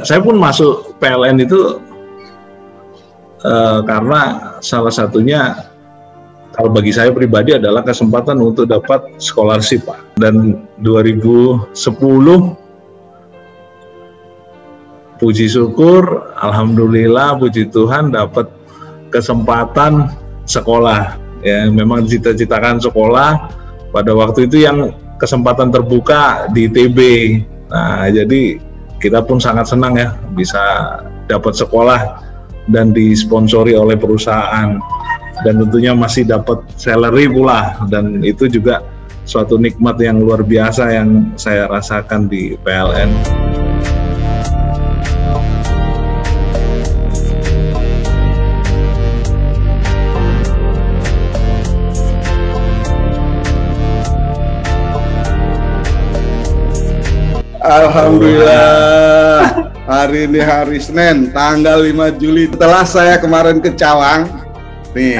Saya pun masuk PLN itu karena salah satunya, kalau bagi saya pribadi, adalah kesempatan untuk dapat scholarship, Pak. Dan 2010, puji syukur, alhamdulillah, puji Tuhan, dapat kesempatan sekolah. Ya, memang cita-citakan sekolah pada waktu itu yang kesempatan terbuka di ITB. Nah, jadi kita pun sangat senang ya bisa dapat sekolah dan disponsori oleh perusahaan, dan tentunya masih dapat salary pula, dan itu juga suatu nikmat yang luar biasa yang saya rasakan di PLN. Alhamdulillah, hari ini hari Senin, tanggal 5 Juli. Setelah saya kemarin ke Cawang, nih,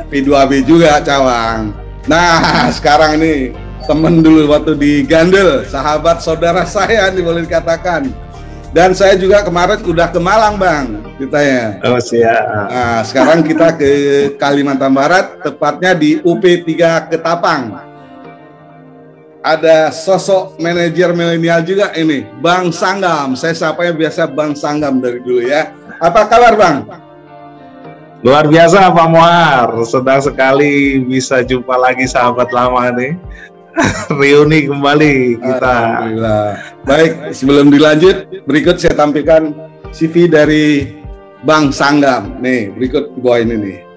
P2B juga Cawang. Nah, sekarang ini temen dulu waktu di Gandel, sahabat saudara saya nih boleh dikatakan. Dan saya juga kemarin udah ke Malang, Bang, kitanya. Oh, siap. Nah, sekarang kita ke Kalimantan Barat, tepatnya di UP3 Ketapang. Ada sosok manajer milenial juga ini, Bang Sanggam. Saya sapanya biasa Bang Sanggam dari dulu ya. Apa kabar, Bang? Luar biasa, Pak Mohar. Senang sekali bisa jumpa lagi sahabat lama nih. Reuni kembali kita. Alhamdulillah. Baik, sebelum dilanjut, berikut saya tampilkan CV dari Bang Sanggam. Nih, berikut di bawah ini nih.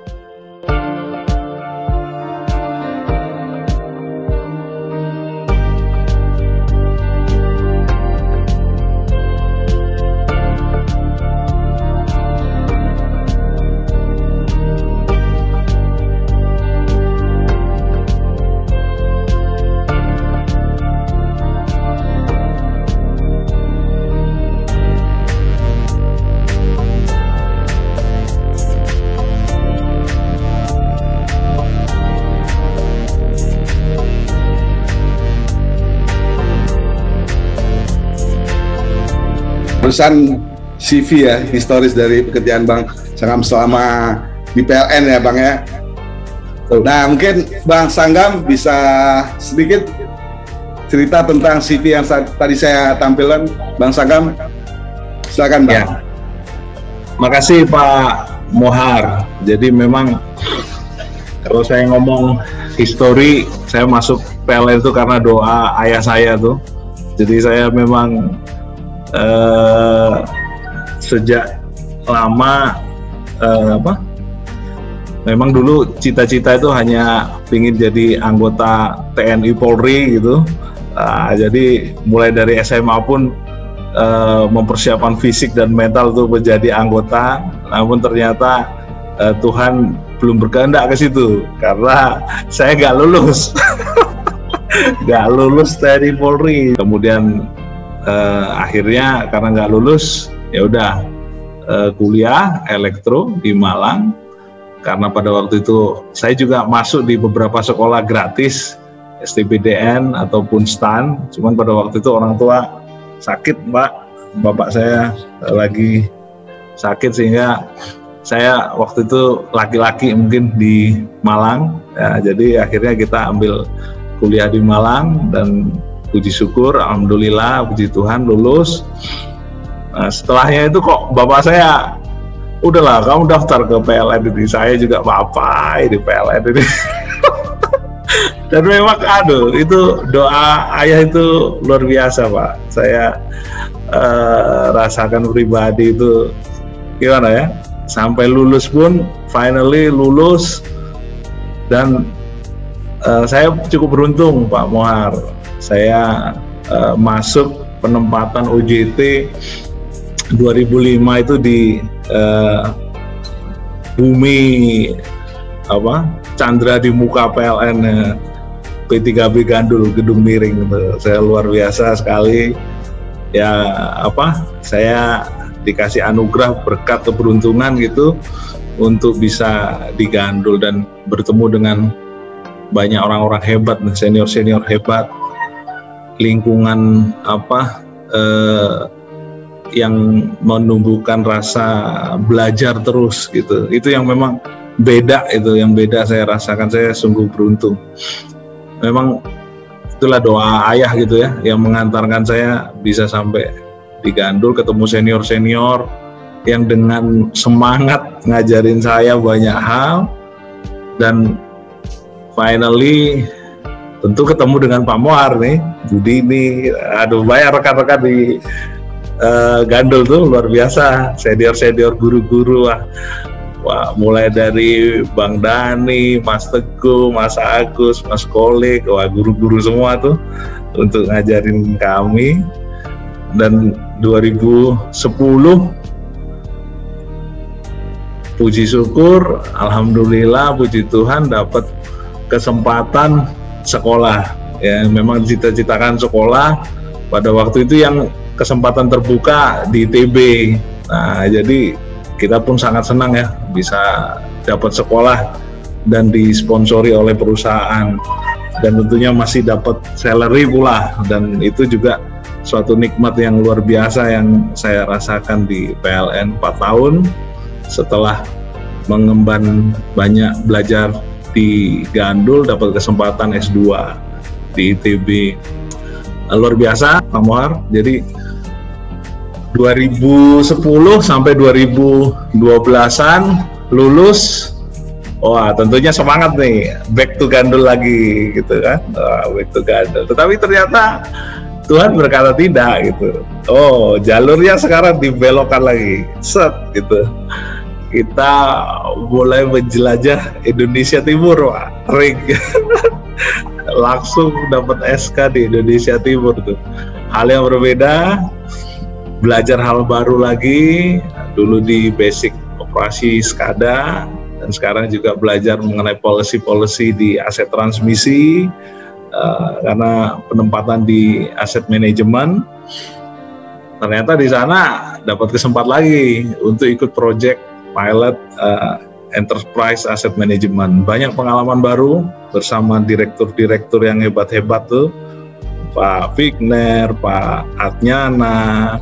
Terusan CV ya, historis dari pekerjaan Bang Sanggam selama di PLN ya, Bang ya. Nah, mungkin Bang Sanggam bisa sedikit cerita tentang CV yang tadi saya tampilkan, Bang Sanggam. Silakan, Bang. Ya. Makasih Pak Mohar. Jadi memang kalau saya ngomong histori, saya masuk PLN itu karena doa ayah saya tuh. Jadi saya memang sejak lama memang dulu cita-cita itu hanya ingin jadi anggota TNI Polri gitu. Jadi mulai dari SMA pun mempersiapkan fisik dan mental untuk menjadi anggota. Namun ternyata Tuhan belum berkehendak ke situ karena saya nggak lulus. Nggak lulus TNI Polri. Kemudian akhirnya karena nggak lulus, ya udah kuliah elektro di Malang. Karena pada waktu itu saya juga masuk di beberapa sekolah gratis, STPDN ataupun STAN. Cuman pada waktu itu orang tua sakit, Pak. Bapak saya lagi sakit sehingga saya waktu itu laki-laki mungkin di Malang. Ya, jadi akhirnya kita ambil kuliah di Malang dan puji syukur, alhamdulillah, puji Tuhan lulus. Nah, setelahnya itu kok bapak saya, udahlah kamu daftar ke PLN ini, saya juga apa di PLN ini. Dan memang itu doa ayah itu luar biasa, Pak. Saya rasakan pribadi itu gimana ya, sampai lulus pun finally lulus. Dan saya cukup beruntung, Pak Mohar. Saya masuk penempatan OJT 2005 itu di bumi Chandra di muka PLN P3B Gandul, Gedung Miring gitu. Saya luar biasa sekali ya, saya dikasih anugerah berkat keberuntungan gitu untuk bisa di Gandul dan bertemu dengan banyak orang-orang hebat, senior-senior hebat, lingkungan yang menumbuhkan rasa belajar terus gitu. Itu yang memang beda, itu yang beda saya rasakan. Saya sungguh beruntung. Memang itulah doa ayah gitu ya, yang mengantarkan saya bisa sampai di Gandul ketemu senior-senior yang dengan semangat ngajarin saya banyak hal, dan finally tentu ketemu dengan Pak Mohar nih, Budi nih, aduh banyak rekan-rekan di Gandul tuh luar biasa, senior-senior guru-guru wah, mulai dari Bang Dani, Mas Teguh, Mas Agus, Mas Kolik, wah guru-guru semua tuh untuk ngajarin kami. Dan 2010 puji syukur, alhamdulillah, puji Tuhan dapat kesempatan sekolah. Ya, memang cita-citakan sekolah pada waktu itu yang kesempatan terbuka di ITB. Nah, jadi kita pun sangat senang ya bisa dapat sekolah dan disponsori oleh perusahaan, dan tentunya masih dapat salary pula, dan itu juga suatu nikmat yang luar biasa yang saya rasakan di PLN 4 tahun setelah mengemban banyak belajar di Gandul, dapat kesempatan S2 di ITB. Luar biasa Pak Mohar. Jadi 2010 sampai 2012-an lulus, wah tentunya semangat nih, back to Gandul lagi gitu kan, back to Gandul. Tetapi ternyata Tuhan berkata tidak gitu. Oh, jalurnya sekarang dibelokkan lagi, set gitu. Kita mulai menjelajah Indonesia Timur, wah, ring. Langsung dapat SK di Indonesia Timur tuh. Hal yang berbeda, belajar hal baru lagi, dulu di basic operasi SCADA, dan sekarang juga belajar mengenai policy di aset transmisi, karena penempatan di aset manajemen. Ternyata di sana dapat kesempatan lagi untuk ikut project pilot enterprise asset management. Banyak pengalaman baru bersama direktur-direktur yang hebat-hebat tuh, Pak Wigner, Pak Adnyana,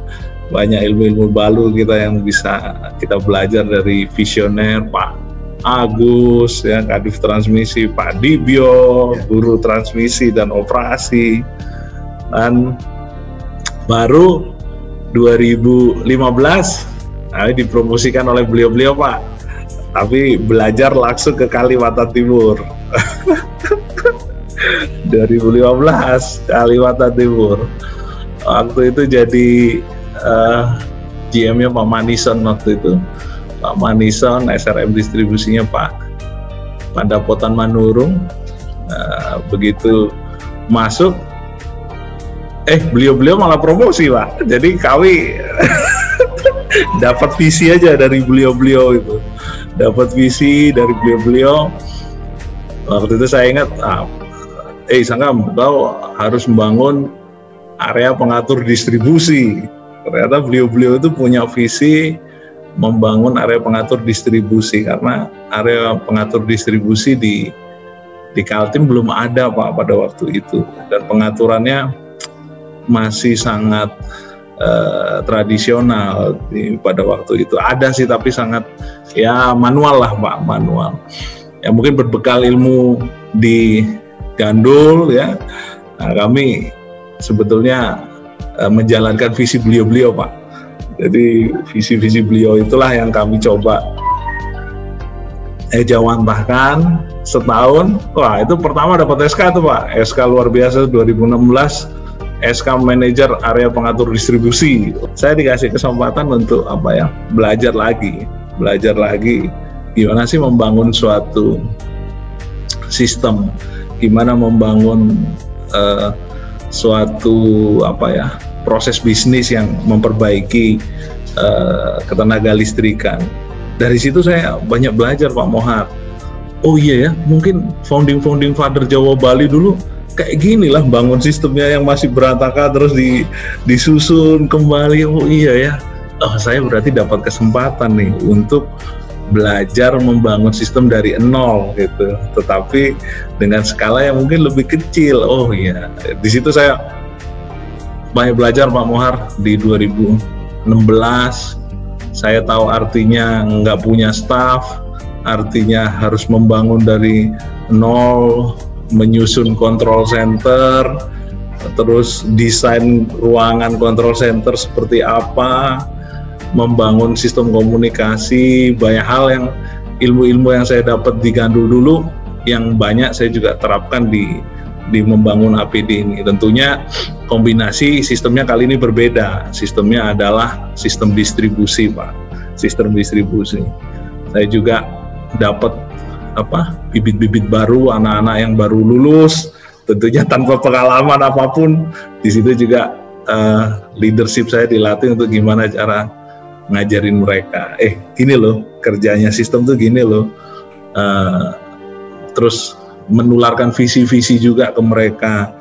banyak ilmu-ilmu baru kita yang bisa kita belajar dari visioner Pak Agus, ya, Kadif Transmisi, Pak Dibyo, guru transmisi dan operasi. Dan baru 2015 dipromosikan oleh beliau-beliau Pak, tapi belajar langsung ke Kalimantan Timur. 2015 Kalimantan Timur. Waktu itu jadi GM-nya Pak Manison waktu itu. Pak Manison, SRM distribusinya Pak Dapotan Manurung. Begitu masuk, beliau-beliau malah promosi Pak. Jadi kami dapat visi aja dari beliau-beliau itu. Dapat visi dari beliau-beliau. Waktu itu saya ingat, Sangam, kau harus membangun area pengatur distribusi. Ternyata beliau-beliau itu punya visi membangun area pengatur distribusi, karena area pengatur distribusi di Kaltim belum ada Pak pada waktu itu, dan pengaturannya masih sangat tradisional pada waktu itu. Ada sih tapi sangat ya manual lah Pak, manual. Ya mungkin berbekal ilmu di Gandul ya, kami sebetulnya menjalankan visi beliau-beliau Pak. Jadi visi-visi beliau itulah yang kami coba jawantahkan setahun. Wah itu pertama dapat SK tuh Pak, SK luar biasa 2016, SK Manager Area Pengatur Distribusi. Saya dikasih kesempatan untuk belajar lagi gimana sih membangun suatu sistem, gimana membangun suatu proses bisnis yang memperbaiki ketenaga listrikan. Dari situ saya banyak belajar Pak Mohar. Oh iya ya, mungkin founding father Jawa Bali dulu kayak gini lah bangun sistemnya yang masih berantakan terus disusun kembali. Oh iya ya, saya berarti dapat kesempatan nih untuk belajar membangun sistem dari nol gitu, tetapi dengan skala yang mungkin lebih kecil. Oh iya, di situ saya banyak belajar Pak Mohar di 2016 saya tahu artinya nggak punya staff, artinya harus membangun dari nol, menyusun control center, terus desain ruangan control center seperti apa, membangun sistem komunikasi, banyak hal yang ilmu-ilmu yang saya dapat di Gandul dulu yang banyak saya juga terapkan di membangun APD ini. Tentunya kombinasi sistemnya kali ini berbeda. Sistemnya adalah sistem distribusi, Pak. Sistem distribusi. Saya juga dapat bibit-bibit baru, anak-anak yang baru lulus, tentunya tanpa pengalaman apapun. Di situ juga leadership saya dilatih untuk gimana cara ngajarin mereka. Gini loh kerjanya sistem tuh gini loh. Terus menularkan visi-visi juga ke mereka.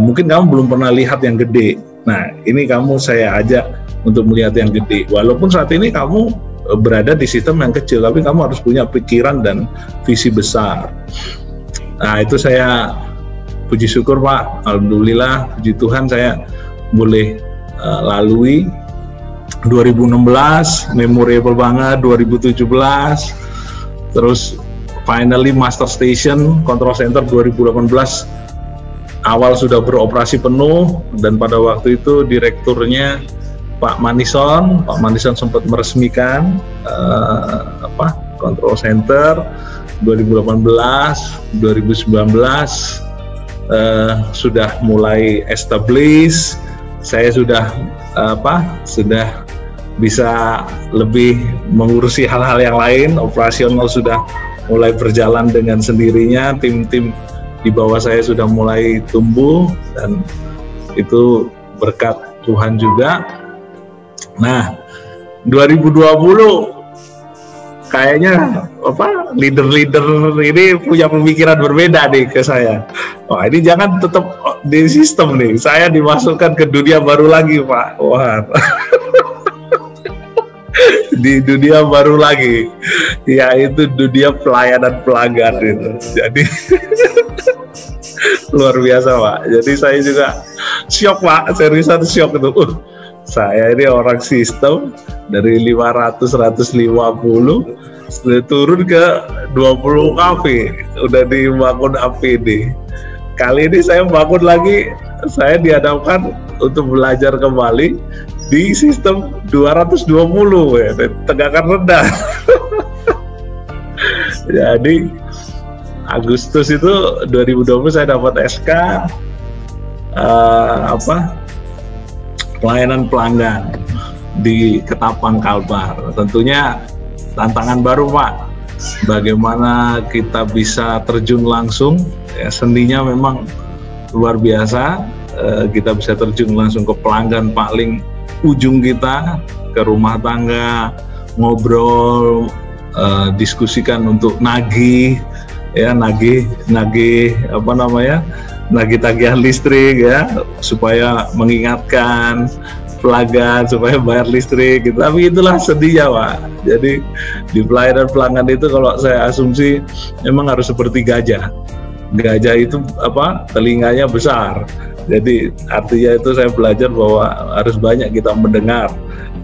Mungkin kamu belum pernah lihat yang gede. Nah, ini saya ajak untuk melihat yang gede. Walaupun saat ini kamu berada di sistem yang kecil, tapi kamu harus punya pikiran dan visi besar. Nah, itu saya puji syukur, Pak. Alhamdulillah, puji Tuhan saya boleh lalui 2016, memorable banget, 2017, terus finally Master Station Control Center 2018 awal sudah beroperasi penuh, dan pada waktu itu direkturnya Pak Manison sempat meresmikan Control Center 2018, 2019 sudah mulai establish. Saya sudah bisa lebih mengurusi hal-hal yang lain, operasional sudah mulai berjalan dengan sendirinya, tim-tim di bawah saya sudah mulai tumbuh, dan itu berkat Tuhan juga. Nah, 2020 kayaknya leader-leader ini punya pemikiran berbeda nih ke saya. Wah, ini jangan tetap di sistem nih, saya dimasukkan ke dunia baru lagi, Pak. Wah. Di dunia baru lagi, yaitu dunia pelayanan pelanggan itu. Jadi luar biasa, Pak. Jadi saya juga syok, Pak, seriusan syok itu. Saya ini orang sistem dari 500-150 sudah turun ke 20 kafe, udah dibangun APD. Kali ini saya bangun lagi, saya dihadapkan untuk belajar kembali di sistem 220 ya, tegangan rendah. Jadi Agustus itu 2020 saya dapat SK pelayanan pelanggan di Ketapang Kalbar. Tentunya tantangan baru, Pak. Bagaimana kita bisa terjun langsung, ya, seninya memang luar biasa. Kita bisa terjun langsung ke pelanggan paling ujung kita, ke rumah tangga, ngobrol, diskusikan untuk nagih tagihan listrik ya, supaya mengingatkan pelanggan supaya bayar listrik gitu. Tapi itulah sedihnya, Pak. Jadi di pelayanan pelanggan itu kalau saya asumsi memang harus seperti gajah. Gajah itu telinganya besar. Jadi artinya itu saya belajar bahwa harus banyak kita mendengar,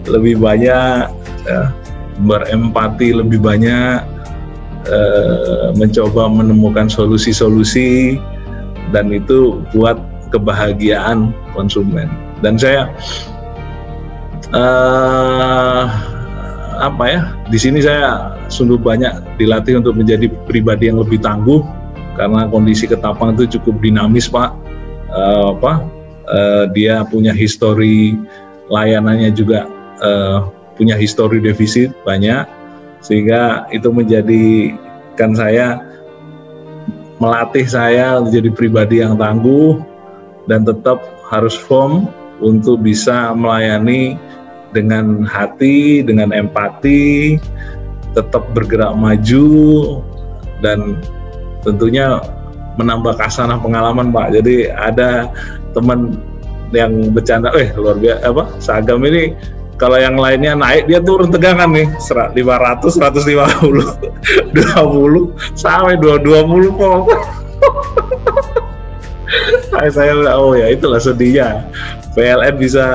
lebih banyak berempati, lebih banyak mencoba menemukan solusi-solusi, dan itu buat kebahagiaan konsumen. Dan saya di sini saya sungguh banyak dilatih untuk menjadi pribadi yang lebih tangguh, karena kondisi Ketapang itu cukup dinamis, Pak. Dia punya histori layanannya juga punya histori defisit banyak, sehingga itu menjadikan saya, melatih saya menjadi pribadi yang tangguh dan tetap harus firm untuk bisa melayani dengan hati, dengan empati, tetap bergerak maju, dan tentunya menambah kasanah pengalaman, Pak. Jadi ada teman yang bercanda, luar biasa, Sagam ini kalau yang lainnya naik, dia turun tegangan nih, 500, 150, 20, sampai 220 volt. Saya bilang, oh ya itulah sedihnya. PLN bisa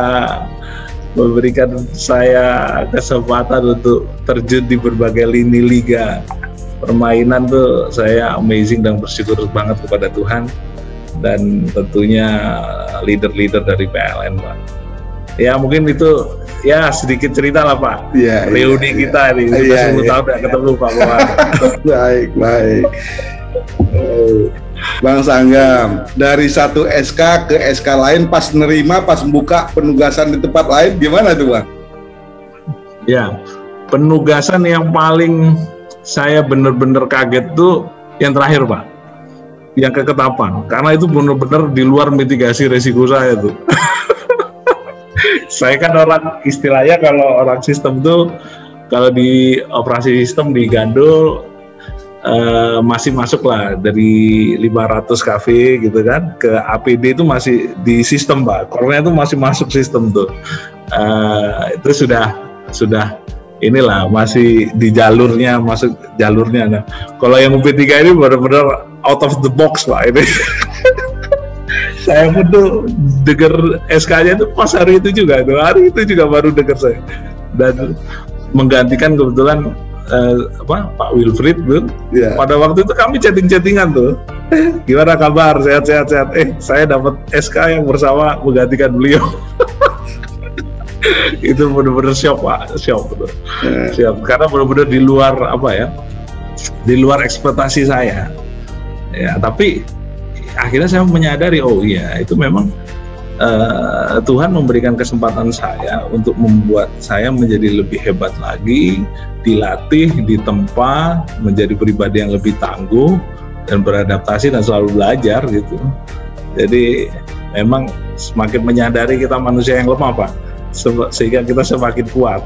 memberikan saya kesempatan untuk terjun di berbagai lini liga permainan tuh saya amazing dan bersyukur banget kepada Tuhan dan tentunya leader-leader dari PLN, Pak. Ya mungkin itu ya sedikit cerita lah, Pak. Iya. Reuni kita nih sudah 10 tahun nggak ketemu, Pak. Baik. Bang Sanggam, dari satu SK ke SK lain, pas nerima, pas buka penugasan di tempat lain, gimana tuh, Bang? Ya, penugasan yang paling saya benar-benar kaget tuh yang terakhir, Pak, yang ke Ketapang, karena itu benar-benar di luar mitigasi resiko saya tuh. Saya kan orang istilahnya kalau orang sistem tuh, kalau di operasi sistem di Gandul masih masuk lah dari 500 kV gitu kan ke APD itu masih di sistem, Pak. Kornya itu masih masuk sistem tuh. Itu sudah inilah masih di jalurnya, masuk jalurnya. Nah, kalau yang UP3 ini benar-benar out of the box, Pak, ini. Saya pun tuh dengar SK-nya itu pas hari itu juga baru dengar saya. Dan menggantikan kebetulan Pak Wilfried tuh. Yeah. Pada waktu itu kami chatting-chattingan tuh. Gimana kabar? Sehat. Saya dapat SK yang bersama menggantikan beliau. Itu benar-benar shock, Pak. Shock. Karena benar-benar di luar di luar ekspektasi saya. Ya, tapi akhirnya saya menyadari, oh iya, itu memang Tuhan memberikan kesempatan saya untuk membuat saya menjadi lebih hebat lagi, dilatih, ditempa, menjadi pribadi yang lebih tangguh dan beradaptasi dan selalu belajar gitu. Jadi memang semakin menyadari kita manusia yang lemah, Pak, sehingga kita semakin kuat.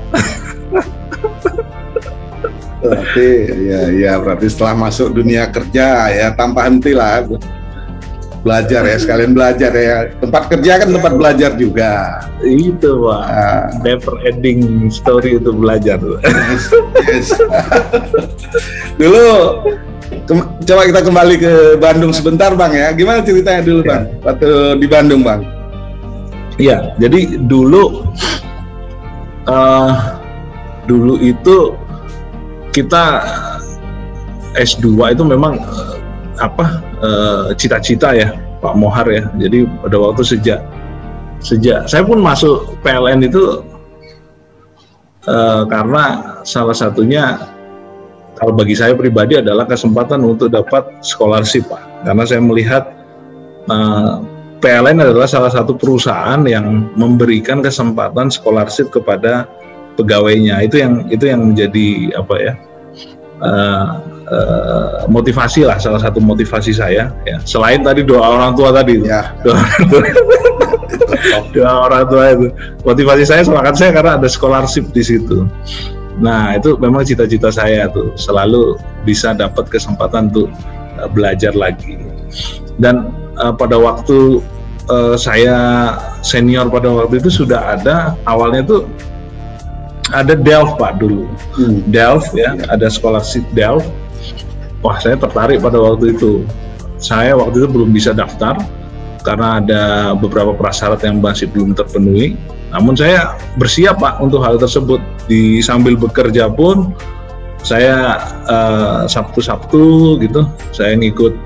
Berarti setelah masuk dunia kerja ya tanpa henti lah. Belajar ya, sekalian belajar ya. Tempat kerja kan tempat belajar juga. Itu, Pak. Never ending story itu belajar. Yes. Dulu coba kita kembali ke Bandung sebentar, Bang ya. Gimana ceritanya dulu, Bang? Waktu di Bandung, Bang. Iya, jadi dulu itu kita S2 itu memang cita-cita ya Pak Mohar ya. Jadi pada waktu sejak saya pun masuk PLN itu karena salah satunya kalau bagi saya pribadi adalah kesempatan untuk dapat scholarship, Pak. Karena saya melihat PLN adalah salah satu perusahaan yang memberikan kesempatan scholarship kepada pegawainya. Itu yang menjadi motivasi lah, salah satu motivasi saya ya. Selain tadi doa orang tua tadi ya. Doa orang tua itu motivasi saya, semangat saya karena ada scholarship di situ. Nah itu memang cita-cita saya tuh selalu bisa dapat kesempatan untuk belajar lagi. Dan pada waktu saya senior pada waktu itu sudah ada, awalnya tuh ada Delft, Pak, dulu. Delft ya, ada scholarship Delft. Wah, saya tertarik pada waktu itu. Saya waktu itu belum bisa daftar karena ada beberapa prasyarat yang masih belum terpenuhi. Namun saya bersiap, Pak, untuk hal tersebut. Sambil bekerja pun saya Sabtu gitu, saya ngikut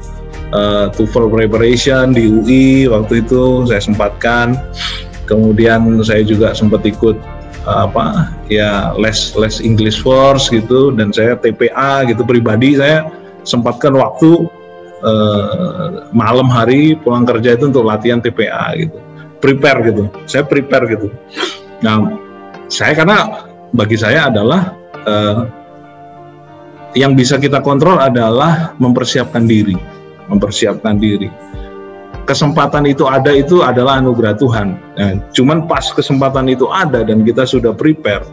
TOEFL preparation di UI waktu itu saya sempatkan. Kemudian saya juga sempat ikut les English Force gitu, dan saya TPA gitu pribadi. Saya sempatkan waktu malam hari pulang kerja itu untuk latihan TPA gitu, prepare gitu. Saya prepare gitu. Nah, karena bagi saya adalah yang bisa kita kontrol adalah mempersiapkan diri. Kesempatan itu adalah anugerah Tuhan. Nah, cuman pas kesempatan itu ada dan kita sudah prepare,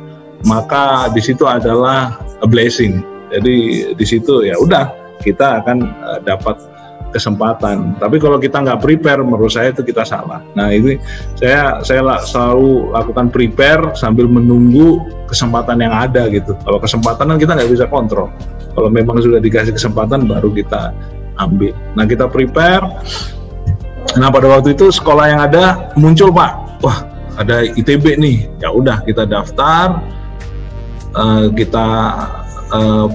maka di situ adalah a blessing. Jadi di situ ya udah kita akan dapat kesempatan. Tapi kalau kita nggak prepare, menurut saya itu kita salah. Nah ini saya selalu lakukan prepare sambil menunggu kesempatan yang ada gitu. Kalau kesempatan kan kita nggak bisa kontrol. Kalau memang sudah dikasih kesempatan baru kita ambil. Nah kita prepare. Nah pada waktu itu sekolah yang ada muncul, Pak. Wah, ada ITB nih, ya udah kita daftar, kita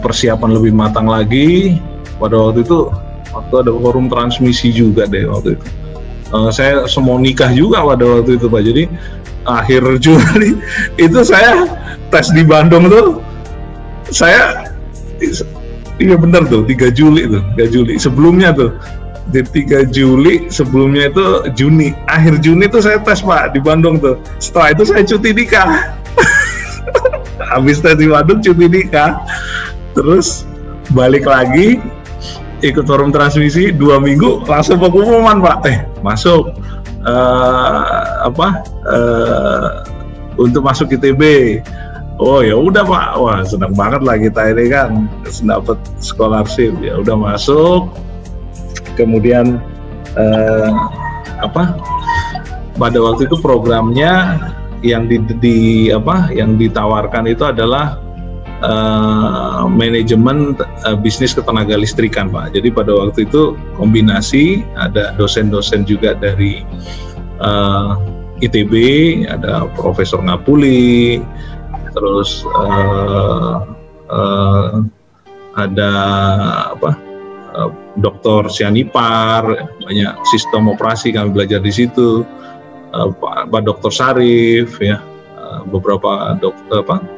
persiapan lebih matang lagi. Pada waktu itu ada forum transmisi juga deh waktu itu. Saya semua nikah juga pada waktu itu Pak. Jadi akhir Juli itu saya tes di Bandung tuh. Iya benar tuh 3 Juli tuh, 3 Juli. Sebelumnya tuh di 3 Juli, sebelumnya itu Juni. Akhir Juni tuh saya tes Pak di Bandung tuh. Setelah itu saya cuti nikah. Habis tes di Bandung cuti nikah. Terus balik lagi ikut forum transmisi 2 minggu langsung pengumuman Pak. Masuk untuk masuk ITB. Oh ya udah Pak, wah senang banget lah kita ini kan dapat scholarship, ya udah masuk. Kemudian pada waktu itu programnya yang yang ditawarkan itu adalah manajemen bisnis ketenaga listrikan Pak. Jadi pada waktu itu kombinasi ada dosen-dosen juga dari ITB, ada Profesor Ngapuli, terus ada Dr. Sianipar, banyak sistem operasi kami belajar di situ, Pak Dr. Sarif, ya, beberapa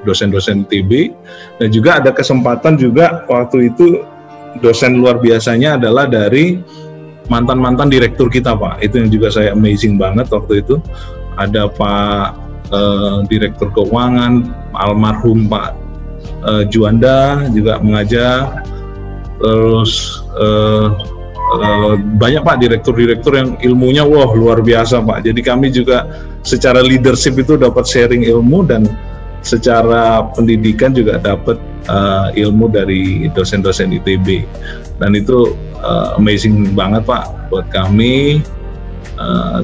dosen-dosen ITB, dan juga ada kesempatan juga waktu itu dosen luar biasanya adalah dari mantan-mantan direktur kita Pak. Itu yang juga saya amazing banget waktu itu. Ada Pak Direktur Keuangan almarhum Pak Juanda juga mengajar, terus banyak Pak direktur-direktur yang ilmunya wah luar biasa Pak. Jadi kami juga secara leadership itu dapat sharing ilmu, dan secara pendidikan juga dapat ilmu dari dosen-dosen ITB, dan itu amazing banget Pak buat kami,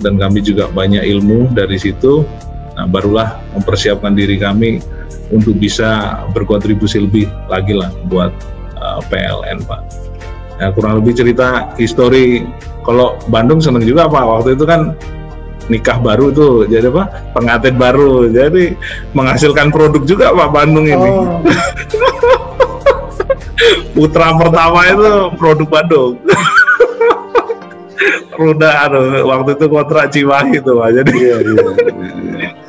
dan kami juga banyak ilmu dari situ. Nah, barulah mempersiapkan diri kami untuk bisa berkontribusi lebih lagi lah buat PLN Pak. Nah, kurang lebih cerita histori. Kalau Bandung seneng juga Pak, waktu itu kan nikah baru tuh, jadi pengantin baru, jadi menghasilkan produk juga Pak Bandung ini. Putra pertama itu produk Bandung. Ruda waktu itu kontrak Cimahi tuh Pak, jadi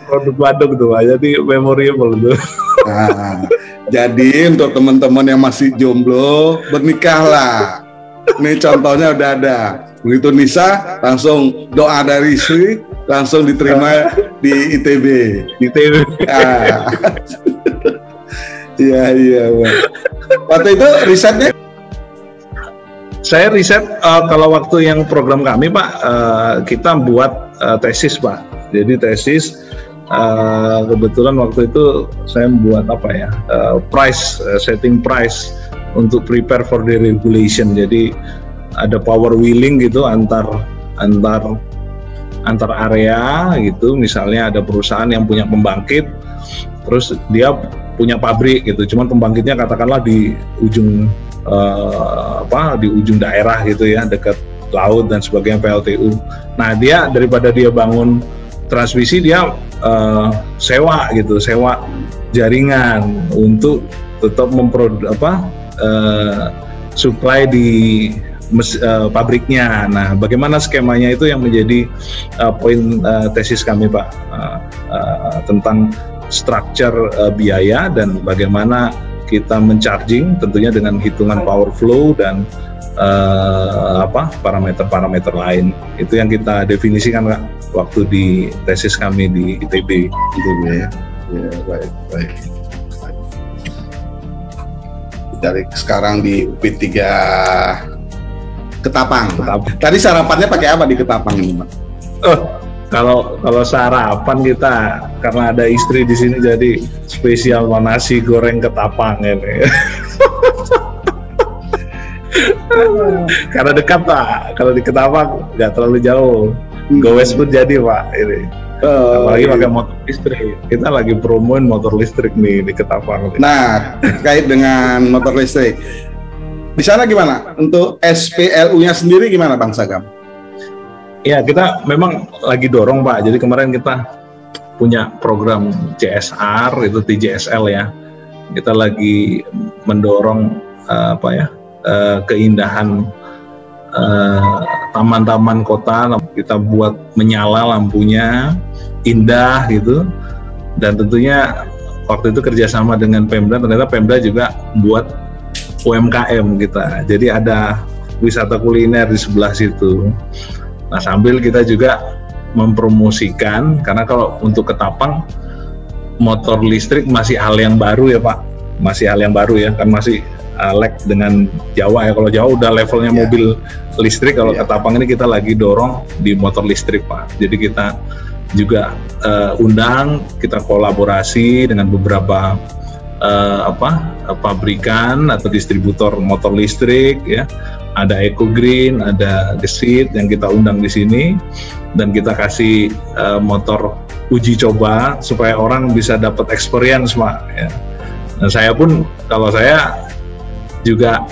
produk Bandung tuh Pak, jadi memorable tuh. Nah, jadi untuk teman-teman yang masih jomblo, bernikahlah. Ini contohnya udah ada. Begitu Nisa, langsung doa dari istri, langsung diterima di ITB. Iya Pak. Waktu itu risetnya? Saya riset kalau waktu yang program kami Pak, kita buat tesis Pak. Jadi tesis kebetulan waktu itu saya membuat setting price untuk prepare for the regulation. Jadi ada power wheeling gitu antar area gitu. Misalnya ada perusahaan yang punya pembangkit, terus dia punya pabrik gitu. Cuman pembangkitnya katakanlah di ujung di ujung daerah gitu ya, dekat laut dan sebagainya, PLTU. Nah dia daripada dia bangun transmisi, dia sewa jaringan untuk tetap supply di pabriknya. Nah bagaimana skemanya itu yang menjadi poin tesis kami Pak, tentang structure biaya dan bagaimana kita mencharging tentunya dengan hitungan power flow dan parameter-parameter lain. Itu yang kita definisikan Kak waktu di tesis kami di ITB. Ya, baik. Dari sekarang di UP3 Ketapang. Tadi sarapannya pakai apa di Ketapang ini, Pak? Kalau sarapan kita karena ada istri di sini jadi spesial nasi goreng Ketapang ini. Karena dekat Pak, kalau di Ketapang nggak terlalu jauh. Gowes pun jadi Pak ini. Apalagi pakai motor listrik. Kita lagi promoin motor listrik nih di Ketapang. Nah, terkait dengan motor listrik, di sana gimana? Untuk SPLU-nya sendiri gimana Bang Sagam? Ya, kita memang lagi dorong Pak. Jadi kemarin kita punya program CSR, itu TJSL ya. Kita lagi mendorong keindahan taman-taman kota. Kita buat menyala lampunya indah gitu, dan tentunya waktu itu kerjasama dengan Pemda. Ternyata Pemda juga buat UMKM kita, jadi ada wisata kuliner di sebelah situ. Nah, sambil kita juga mempromosikan, karena kalau untuk Ketapang motor listrik masih hal yang baru ya Pak, masih hal yang baru ya, kan masih lag dengan Jawa ya. Kalau Jawa udah levelnya mobil listrik, kalau Ketapang ini kita lagi dorong di motor listrik Pak. Jadi kita juga undang, kita kolaborasi dengan beberapa pabrikan atau distributor motor listrik ya. Ada Eco Green, ada Gesit yang kita undang di sini, dan kita kasih motor uji coba supaya orang bisa dapat experience Pak ya. Dan saya pun, kalau saya juga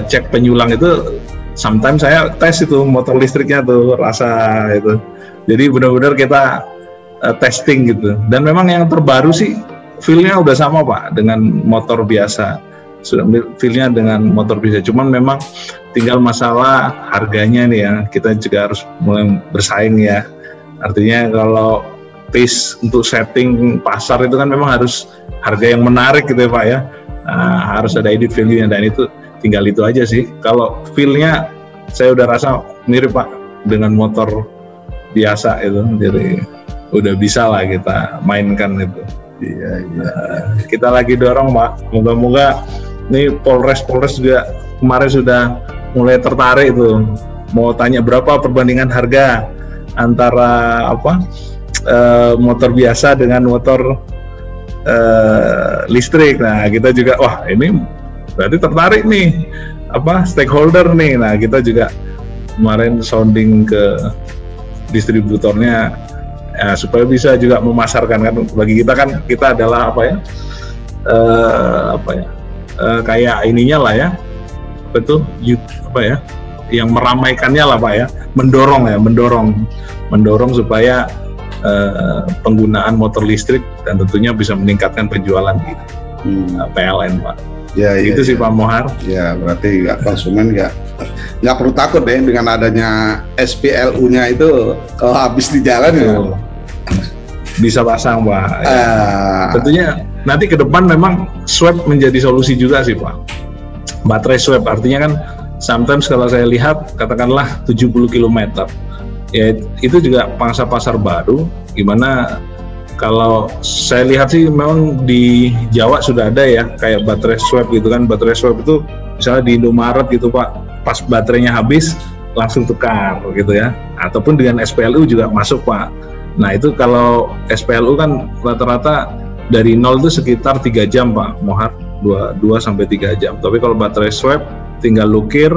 cek penyulang itu, sometimes saya tes itu motor listriknya tuh, rasa itu. Jadi benar-benar kita testing gitu. Dan memang yang terbaru sih feel-nya udah sama Pak dengan motor biasa. Sudah feel-nya dengan motor biasa. Cuman memang tinggal masalah harganya nih ya. Kita juga harus mulai bersaing ya. Artinya kalau taste untuk setting pasar itu kan memang harus harga yang menarik gitu ya Pak ya. Nah, harus ada edit value-nya, dan itu tinggal itu aja sih. Kalau feel-nya saya udah rasa mirip Pak dengan motor biasa itu, jadi udah bisa lah kita mainkan itu. Iya. Kita lagi dorong Pak, moga-moga nih Polres juga kemarin sudah mulai tertarik itu, mau tanya berapa perbandingan harga antara motor biasa dengan motor listrik. Nah, kita juga wah ini berarti tertarik nih stakeholder nih. Nah, kita juga kemarin sounding ke distributornya ya, supaya bisa juga memasarkan. Kan bagi kita kan, kita adalah kayak ininya lah ya, betul yang meramaikannya lah Pak ya, mendorong supaya penggunaan motor listrik, dan tentunya bisa meningkatkan penjualan di PLN Pak. Ya, itu sih Pak Mohar. Ya, berarti konsumen nggak perlu takut deh dengan adanya SPLU-nya itu, kalau habis di jalan ya bisa pasang Pak. Tentunya nanti ke depan memang swab menjadi solusi juga sih Pak. Baterai swab, artinya kan sometimes kalau saya lihat katakanlah 70 km. Ya, itu juga pangsa pasar baru, gimana kalau saya lihat sih memang di Jawa sudah ada ya kayak baterai swab gitu kan. Baterai swab itu misalnya di Indomaret gitu Pak, pas baterainya habis langsung tukar gitu ya, ataupun dengan SPLU juga masuk Pak. Nah, itu kalau SPLU kan rata-rata dari 0 itu sekitar 3 jam Pak Mohar, 2-3 jam. Tapi kalau baterai swab tinggal lukir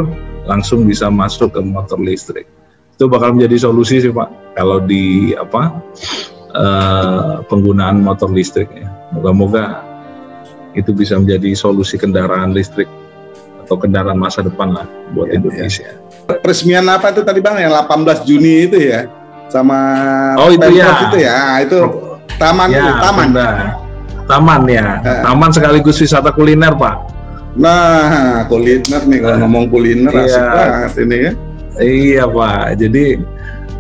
langsung bisa masuk ke motor listrik. Itu bakal menjadi solusi sih Pak kalau di penggunaan motor listrik ya. Moga-moga itu bisa menjadi solusi kendaraan listrik atau kendaraan masa depan lah buat Indonesia. Peresmian apa itu tadi Bang, yang 18 Juni itu ya, sama itu ya. Itu ya, itu taman ya, taman ya, taman sekaligus wisata kuliner Pak. Nah, kuliner nih, kalau ngomong kuliner asik banget ini ya. Iya Pak, jadi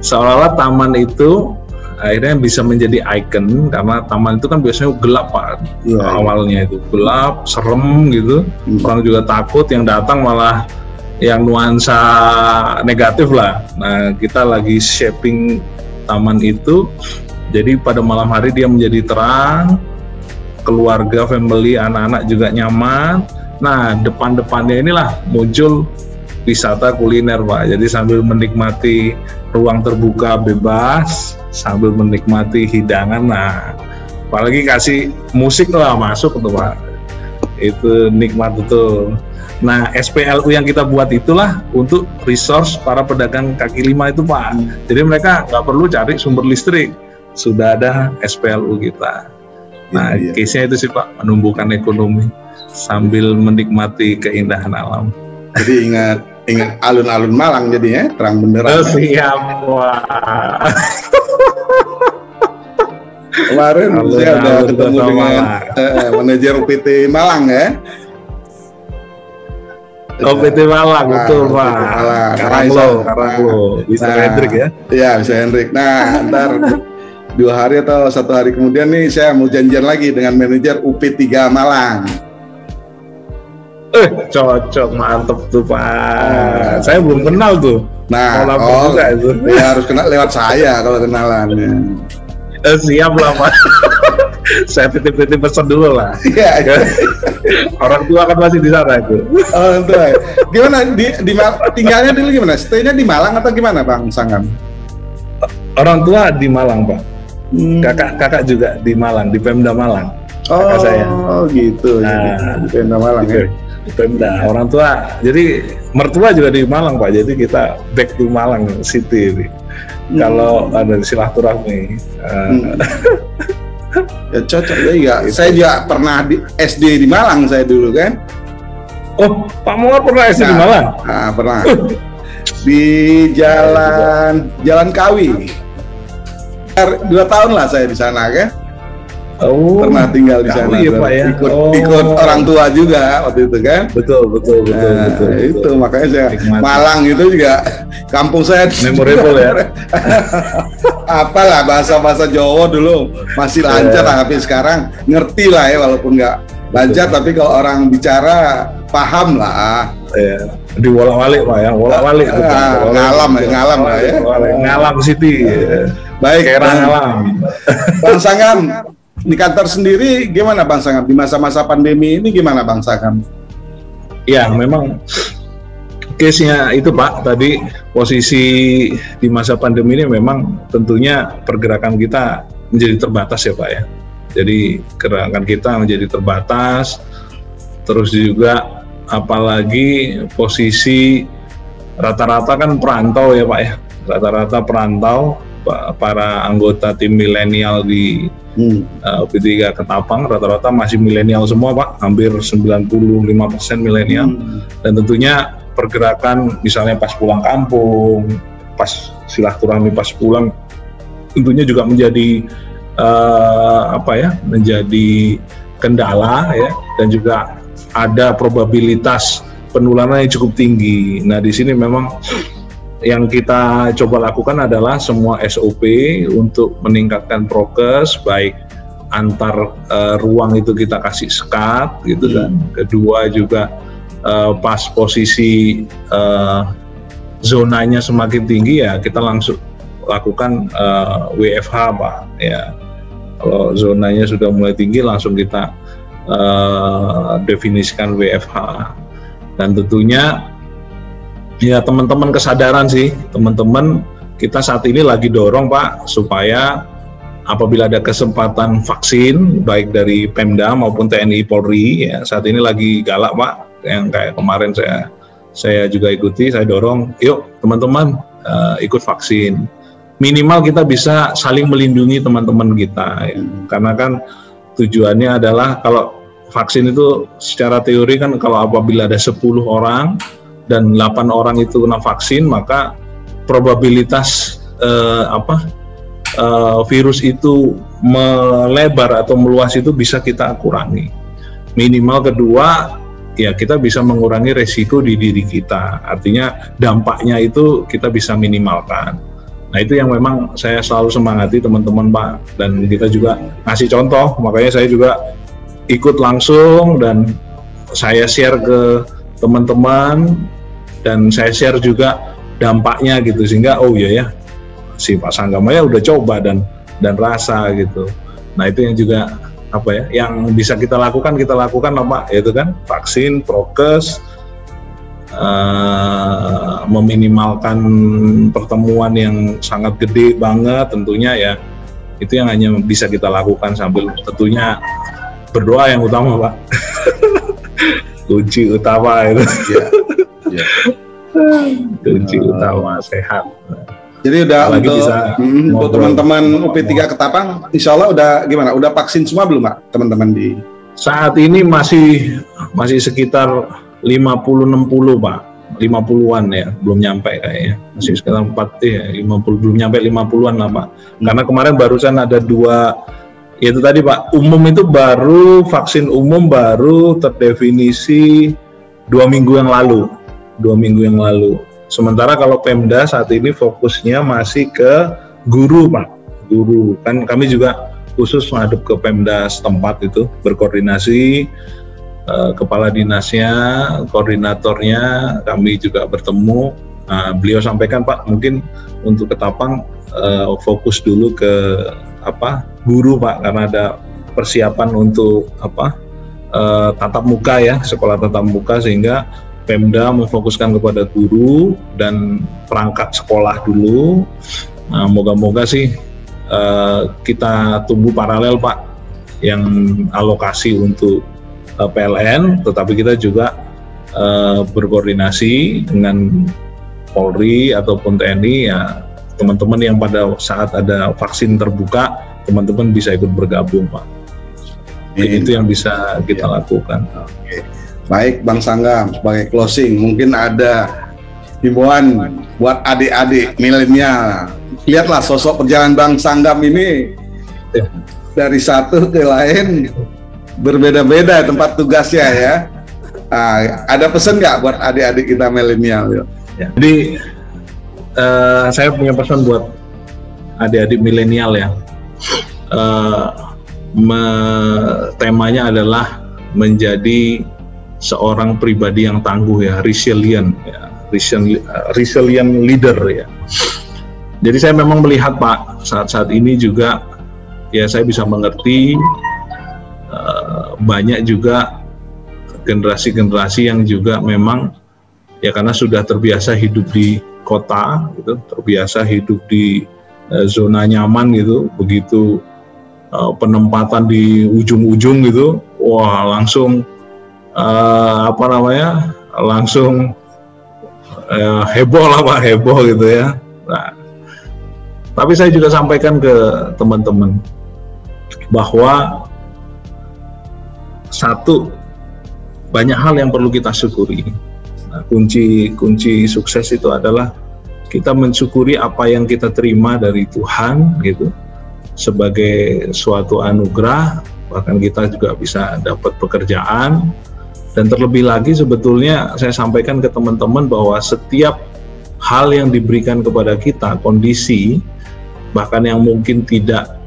seolah-olah taman itu akhirnya bisa menjadi ikon, karena taman itu kan biasanya gelap Pak. Awalnya itu gelap, serem gitu, orang juga takut, yang datang malah yang nuansa negatif lah. Nah, kita lagi shaping taman itu, jadi pada malam hari dia menjadi terang, keluarga, family, anak-anak juga nyaman. Nah, depan-depannya inilah muncul wisata kuliner Pak, jadi sambil menikmati ruang terbuka bebas, sambil menikmati hidangan, nah apalagi kasih musik lah masuk tuh Pak, itu nikmat betul. Nah, SPLU yang kita buat itulah untuk resource para pedagang kaki lima itu Pak, jadi mereka nggak perlu cari sumber listrik, sudah ada SPLU kita. Nah, case-nya itu sih Pak, menumbuhkan ekonomi sambil menikmati keindahan alam. Jadi ingat alun-alun Malang jadinya terang benderang. Siap Pak. Kemarin saya udah ketemu dengan manajer UPT Malang ya. PT Malang, betul Pak. Karanglo, bisa Hendrik ya? Iya, bisa Hendrik. Nah, ntar 2 hari atau 1 hari kemudian nih saya mau janjian lagi dengan manajer UP3 Malang. Cocok, mantep tuh Pak. Saya belum kenal tuh. Nah, ya harus kenal lewat saya kalau kenalannya. Siap lah Pak. Saya titip-titip pesan dulu lah. Iya. Orang tua kan masih di sana itu. Orang tua. Gimana tinggalnya dulu gimana? Stay-nya di Malang atau gimana Bang Sangam? Orang tua di Malang Pak. Kakak juga di Malang, di Pemda Malang. Kakak saya. Oh gitu. Nah, di Pemda Malang ya. Di Pemda. Orang tua. Jadi mertua juga di Malang Pak. Jadi kita back to Malang City. Kalau ada silaturahmi. Ya cocok ya. Saya juga pernah di SD di Malang saya dulu kan. Oh, Pak Muar pernah SD di Malang? Nah, pernah. Di Jalan Kawi. 2 tahun lah saya di sana kan. Oh, pernah tinggal di sana. Iya, Pak, ya? Ikut orang tua juga waktu itu kan. Betul. Itu makanya saya Malang itu juga kampung saya memorable ya. Apalah bahasa Jawa dulu masih lancar lah, tapi sekarang ngerti lah ya, walaupun nggak lancar tapi kalau orang bicara paham lah. Ya, di Wolak-Walik Pak ya, Wolak-Walik. Ngalam lah ya. Ngalam City. Baik, Ngalam. Bang Sangam, di kantor sendiri gimana Bang Sangam? Di masa-masa pandemi ini gimana Bang Sangam? Ya, memang case-nya itu Pak, tadi posisi di masa pandemi ini memang tentunya pergerakan kita menjadi terbatas ya Pak ya. Jadi gerakan kita menjadi terbatas, terus juga apalagi posisi rata-rata kan perantau ya Pak ya. Rata-rata perantau, para anggota tim milenial di UP3 Ketapang rata-rata masih milenial semua Pak, hampir 95% milenial. Dan tentunya pergerakan misalnya pas pulang kampung, pas silaturahmi pas pulang, tentunya juga menjadi menjadi kendala ya, dan juga ada probabilitas penularan yang cukup tinggi. Nah di sini memang yang kita coba lakukan adalah semua SOP untuk meningkatkan prokes, baik antar ruang itu kita kasih sekat gitu kan. Kedua juga pas posisi zonanya semakin tinggi ya kita langsung lakukan WFH Pak ya. Kalau zonanya sudah mulai tinggi langsung kita definisikan WFH. Dan tentunya ya teman-teman kesadaran sih, teman-teman kita saat ini lagi dorong Pak supaya apabila ada kesempatan vaksin baik dari Pemda maupun TNI Polri ya, saat ini lagi galak Pak, yang kayak kemarin saya juga ikuti, saya dorong yuk teman-teman ikut vaksin, minimal kita bisa saling melindungi teman-teman kita ya. Karena kan tujuannya adalah kalau vaksin itu secara teori kan kalau apabila ada 10 orang dan 8 orang itu kena vaksin, maka probabilitas virus itu melebar atau meluas itu bisa kita kurangi. Minimal kedua, ya kita bisa mengurangi resiko di diri kita. Artinya dampaknya itu kita bisa minimalkan. Nah itu yang memang saya selalu semangati teman-teman Pak, dan kita juga ngasih contoh, makanya saya juga ikut langsung dan saya share ke teman-teman dan saya share juga dampaknya gitu, sehingga oh iya ya si Pak Sanggamaya udah coba dan rasa gitu. Nah itu yang juga yang bisa kita lakukan Pak, yaitu kan vaksin, prokes, meminimalkan pertemuan yang sangat gede banget tentunya ya, itu yang hanya bisa kita lakukan, sambil tentunya berdoa yang utama Pak. Kunci utama itu. Ya. Kunci utama sehat. Jadi udah untuk teman-teman UP3 Ketapang, insya Allah udah gimana? Udah vaksin semua belum Pak teman-teman di? Saat ini masih sekitar 50-60 Pak, 50-an ya, belum nyampe kayaknya, masih sekitar 50 belum nyampe 50-an lah Pak. Karena kemarin barusan ada 2 itu tadi Pak, umum itu baru, vaksin umum baru terdefinisi 2 minggu yang lalu. Sementara kalau Pemda saat ini fokusnya masih ke guru Pak, guru. Kan kami juga khusus menghadap ke Pemda setempat itu, berkoordinasi, kepala dinasnya, koordinatornya, kami juga bertemu. Beliau sampaikan Pak, mungkin untuk Ketapang fokus dulu ke guru Pak, karena ada persiapan untuk tatap muka ya, sekolah tatap muka, sehingga Pemda memfokuskan kepada guru dan perangkat sekolah dulu. Nah, moga-moga sih kita tunggu paralel Pak yang alokasi untuk PLN, tetapi kita juga berkoordinasi dengan Polri ataupun TNI ya, teman-teman yang pada saat ada vaksin terbuka, teman-teman bisa ikut bergabung Pak. Itu yang bisa kita lakukan. Oke. Baik Bang Sanggam, sebagai closing mungkin ada himbauan buat adik-adik milenial. Lihatlah sosok perjalanan Bang Sanggam ini dari satu ke lain berbeda-beda tempat tugasnya ya. Ada pesan nggak buat adik-adik kita milenial? Ya. Jadi saya punya pesan buat adik-adik milenial ya. Temanya adalah menjadi seorang pribadi yang tangguh ya, resilient leader ya. Jadi saya memang melihat Pak, saat ini juga ya saya bisa mengerti banyak juga generasi-generasi yang juga memang ya karena sudah terbiasa hidup di kota gitu, terbiasa hidup di zona nyaman gitu, begitu penempatan di ujung-ujung gitu, wah langsung langsung heboh lah Pak, heboh gitu ya. Nah, tapi saya juga sampaikan ke teman-teman bahwa satu, banyak hal yang perlu kita syukuri. Nah, kunci sukses itu adalah kita mensyukuri apa yang kita terima dari Tuhan gitu, sebagai suatu anugerah. Bahkan kita juga bisa dapat pekerjaan. Dan terlebih lagi sebetulnya saya sampaikan ke teman-teman bahwa setiap hal yang diberikan kepada kita, kondisi bahkan yang mungkin tidak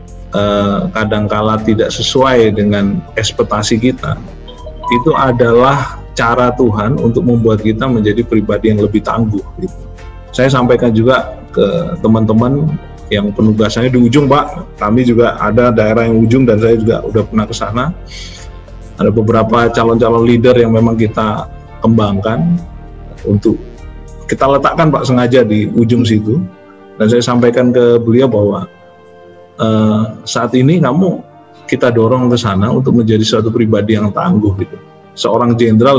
kadangkala tidak sesuai dengan ekspektasi kita, itu adalah cara Tuhan untuk membuat kita menjadi pribadi yang lebih tangguh gitu. Saya sampaikan juga ke teman-teman yang penugasannya di ujung Pak, kami juga ada daerah yang ujung dan saya juga udah pernah ke sana. Ada beberapa calon-calon leader yang memang kita kembangkan untuk kita letakkan Pak sengaja di ujung situ, dan saya sampaikan ke beliau bahwa saat ini kita dorong ke sana untuk menjadi suatu pribadi yang tangguh gitu, seorang jenderal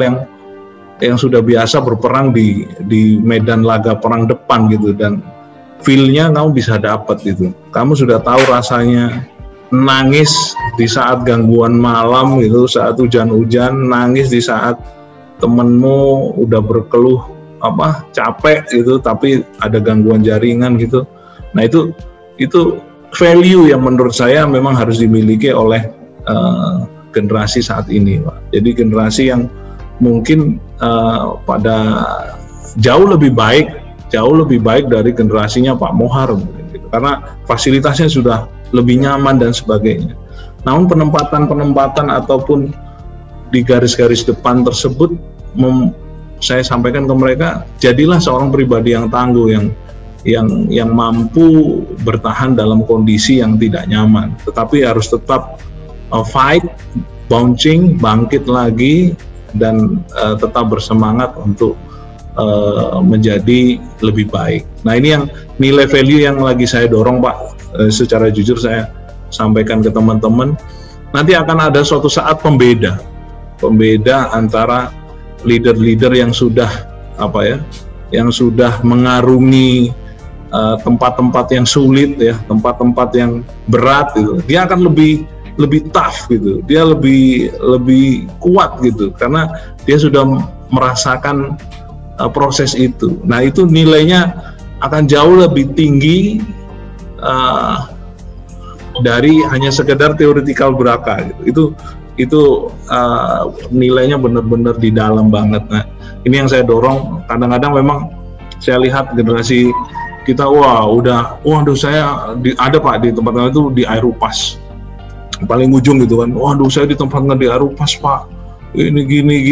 yang sudah biasa berperang di medan laga perang depan gitu, dan feel-nya kamu bisa dapat gitu. Kamu sudah tahu rasanya nangis di saat gangguan malam gitu, saat hujan-hujan, nangis di saat temenmu udah berkeluh capek gitu, tapi ada gangguan jaringan gitu. Nah itu value yang menurut saya memang harus dimiliki oleh generasi saat ini Pak. Jadi generasi yang mungkin pada jauh lebih baik dari generasinya Pak Mohar mungkin gitu. Karena fasilitasnya sudah lebih nyaman dan sebagainya. Namun penempatan ataupun di garis-garis depan tersebut saya sampaikan ke mereka, jadilah seorang pribadi yang tangguh, yang mampu bertahan dalam kondisi yang tidak nyaman, tetapi harus tetap fight, bangkit lagi, dan tetap bersemangat untuk menjadi lebih baik. Nah ini yang nilai value yang lagi saya dorong Pak. Secara jujur saya sampaikan ke teman-teman, nanti akan ada suatu saat pembeda antara leader-leader yang sudah yang sudah mengarungi tempat-tempat yang sulit ya, tempat-tempat yang berat gitu. Dia akan lebih tough gitu, dia lebih kuat gitu, karena dia sudah merasakan proses itu. Nah itu nilainya akan jauh lebih tinggi dari hanya sekedar theoretical beraka gitu. Itu nilainya benar-benar di dalam banget. Nah, ini yang saya dorong. Kadang-kadang memang saya lihat generasi kita, waduh saya ada Pak di tempat itu di Aeropas paling ujung gitu kan, waduh saya ditempatkan di Aeropas Pak, ini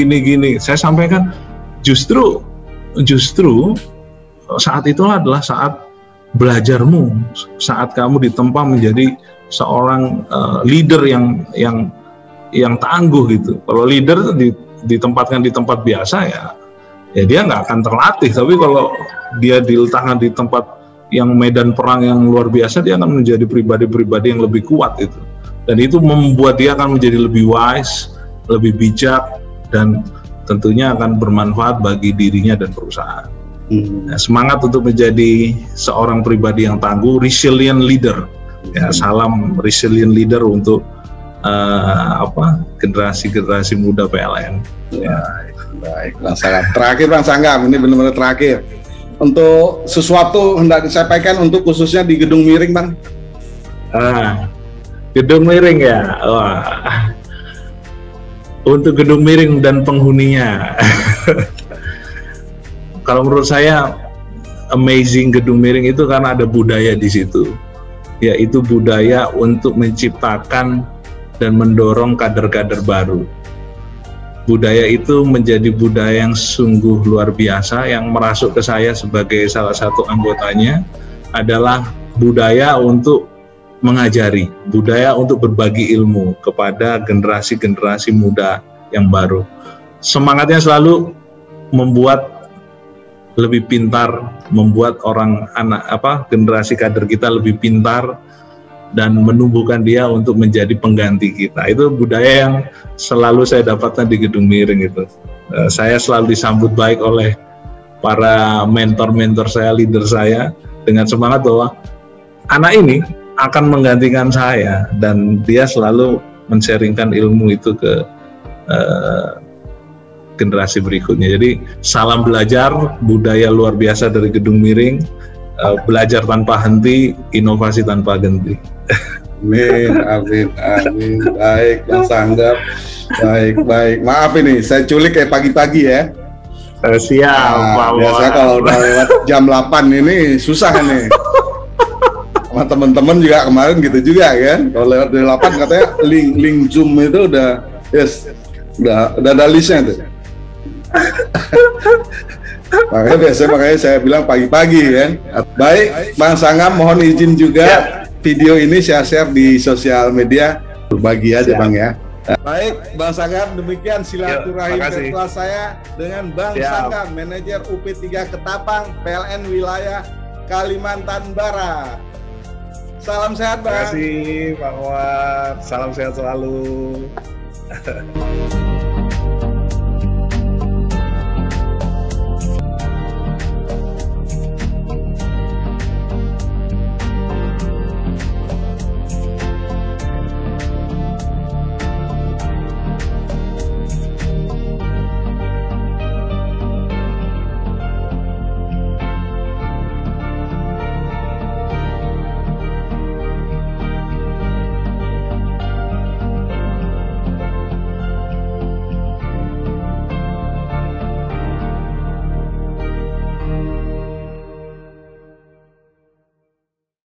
gini. Saya sampaikan justru saat itulah adalah saat belajarmu, saat kamu ditempa menjadi seorang leader yang tangguh gitu. Kalau leader ditempatkan di tempat biasa ya dia nggak akan terlatih. Tapi kalau dia diletakkan di tempat yang medan perang yang luar biasa, dia akan menjadi pribadi-pribadi yang lebih kuat itu. Dan itu membuat dia akan menjadi lebih wise, lebih bijak, dan tentunya akan bermanfaat bagi dirinya dan perusahaan. Nah, semangat untuk menjadi seorang pribadi yang tangguh, resilient leader. Ya, salam resilient leader untuk generasi muda PLN. Ya. Baik, Bang Sanggam. Terakhir Bang Sanggam, ini benar-benar terakhir. Untuk sesuatu hendak disampaikan untuk khususnya di Gedung Miring, Bang. Gedung Miring ya. Wah. Untuk Gedung Miring dan penghuninya. Kalau menurut saya amazing Gedung Miring itu karena ada budaya di situ. Yaitu budaya untuk menciptakan dan mendorong kader-kader baru. Budaya itu menjadi budaya yang sungguh luar biasa. Yang merasuk ke saya sebagai salah satu anggotanya adalah budaya untuk mengajari, budaya untuk berbagi ilmu kepada generasi-generasi muda yang baru. Semangatnya selalu membuat lebih pintar, membuat generasi kader kita lebih pintar dan menumbuhkan dia untuk menjadi pengganti kita. Itu budaya yang selalu saya dapatkan di Gedung Miring itu. Saya selalu disambut baik oleh para mentor-mentor saya, leader saya, dengan semangat bahwa anak ini akan menggantikan saya, dan dia selalu men-sharingkan ilmu itu ke generasi berikutnya. Jadi salam belajar, budaya luar biasa dari Gedung Miring, belajar tanpa henti, inovasi tanpa henti. Amin. Baik, Bang Sanggam. Baik. Maaf ini, saya culik kayak pagi-pagi ya. Siap, Pak. Biasanya kalau udah lewat jam 8 ini susah nih. Sama teman-teman juga kemarin gitu juga kan. Kalau lewat dari 8 katanya link Zoom itu udah ada listnya tuh. Makanya saya bilang pagi-pagi kan. Baik, Bang Sanggam, mohon izin juga video ini saya share di sosial media, berbagi aja Bang ya. Baik, Bang Sanggam, demikian silaturahim virtual saya dengan Bang Sanggam, manajer UP3 Ketapang, PLN wilayah Kalimantan Barat. Salam sehat, Bang. Terima kasih, Pak Wad. Salam sehat selalu.